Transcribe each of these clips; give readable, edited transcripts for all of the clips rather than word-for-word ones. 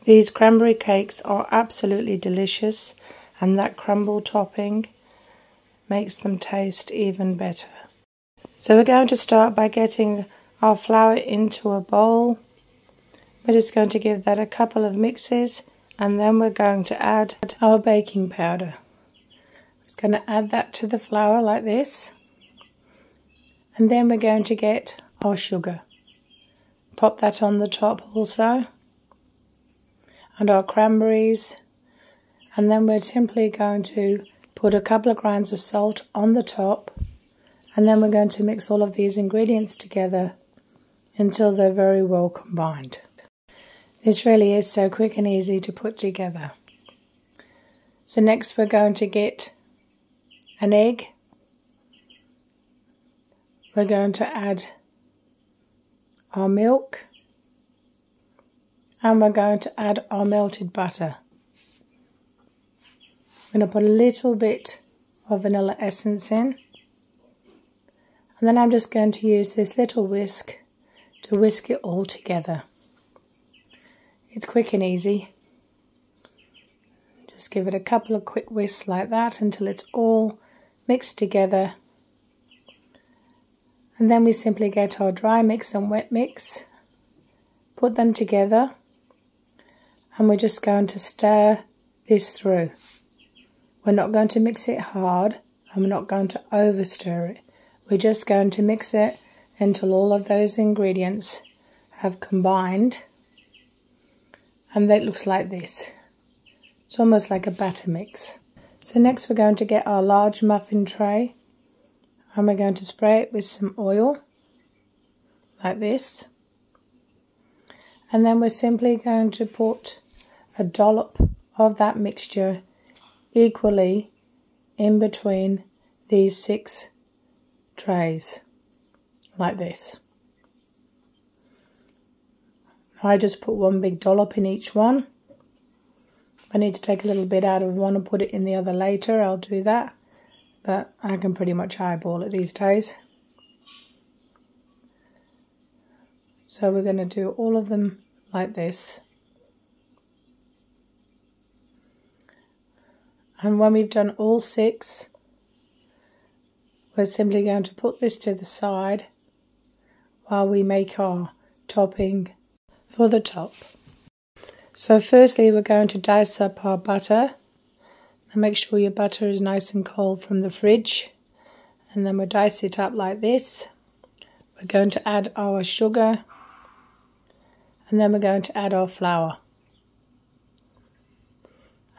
These cranberry cakes are absolutely delicious, and that crumble topping makes them taste even better. So we're going to start by getting our flour into a bowl. We're just going to give that a couple of mixes, and then we're going to add our baking powder. I'm just going to add that to the flour like this, and then we're going to get our sugar. Pop that on the top also, and our cranberries, and then we're simply going to put a couple of grains of salt on the top, and then we're going to mix all of these ingredients together until they're very well combined. This really is so quick and easy to put together. So next we're going to get an egg. We're going to add our milk, and we're going to add our melted butter. I'm going to put a little bit of vanilla essence in, and then I'm just going to use this little whisk to whisk it all together. It's quick and easy. Just give it a couple of quick whisks like that until it's all mixed together. And then we simply get our dry mix and wet mix, put them together, and we're just going to stir this through. We're not going to mix it hard, and we're not going to over stir it. We're just going to mix it until all of those ingredients have combined, and that looks like this. It's almost like a batter mix. So next we're going to get our large muffin tray, and we're going to spray it with some oil like this, and then we're simply going to put a dollop of that mixture equally in between these 6 trays like this. I just put one big dollop in each one. I need to take a little bit out of one and put it in the other later. I'll do that, but I can pretty much eyeball it these days. So we're going to do all of them like this. And when we've done all 6, we're simply going to put this to the side while we make our topping for the top. So firstly we're going to dice up our butter, and make sure your butter is nice and cold from the fridge, and then we'll dice it up like this. We're going to add our sugar, and then we're going to add our flour,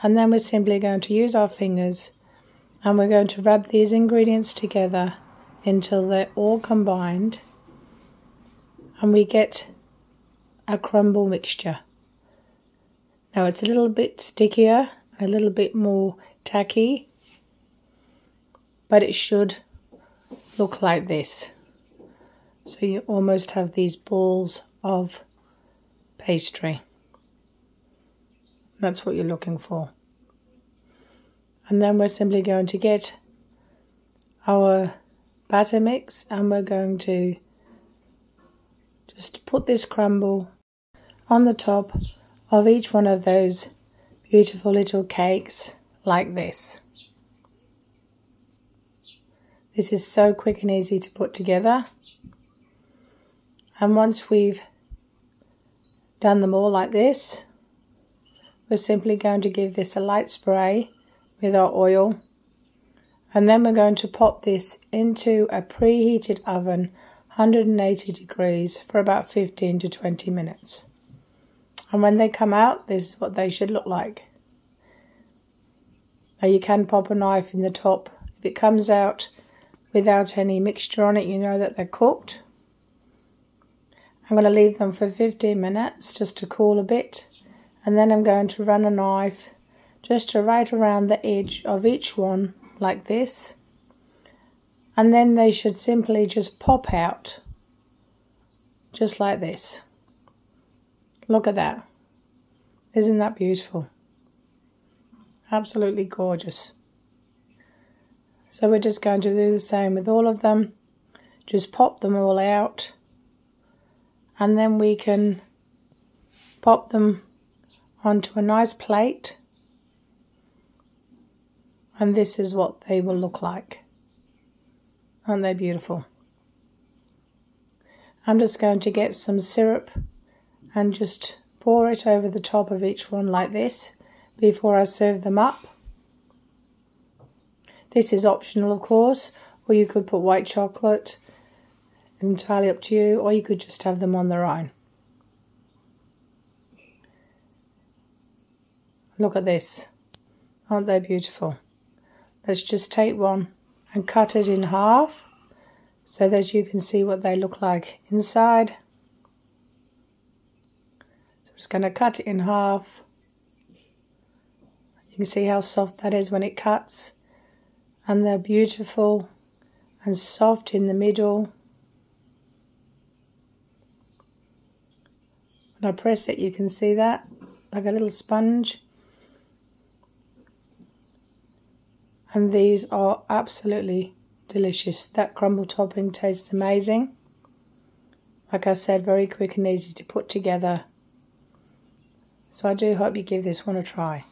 and then we're simply going to use our fingers, and we're going to rub these ingredients together until they're all combined and we get a crumble mixture. Now it's a little bit stickier, a little bit more tacky, but it should look like this. So you almost have these balls of pastry. That's what you're looking for. And then we're simply going to get our batter mix, and we're going to just put this crumble on the top of each one of those beautiful little cakes like this. This is so quick and easy to put together. And once we've done them all like this, we're simply going to give this a light spray with our oil, and then we're going to pop this into a preheated oven, 180 degrees, for about 15 to 20 minutes. And when they come out, this is what they should look like. Now you can pop a knife in the top. If it comes out without any mixture on it, you know that they're cooked. I'm going to leave them for 15 minutes just to cool a bit, and then I'm going to run a knife just to right around the edge of each one like this, and then they should simply just pop out just like this. Look at that. Isn't that beautiful? Absolutely gorgeous. So we're just going to do the same with all of them. Just pop them all out, and then we can pop them onto a nice plate, and this is what they will look like. Aren't they beautiful? I'm just going to get some syrup and just pour it over the top of each one like this before I serve them up. This is optional, of course, or you could put white chocolate. It's entirely up to you, or you could just have them on their own. Look at this. Aren't they beautiful? Let's just take one and cut it in half so that you can see what they look like inside. So I'm just going to cut it in half. You can see how soft that is when it cuts. And they're beautiful and soft in the middle. When I press it, you can see that, like a little sponge. And these are absolutely delicious. That crumble topping tastes amazing. Like I said, very quick and easy to put together. So I do hope you give this one a try.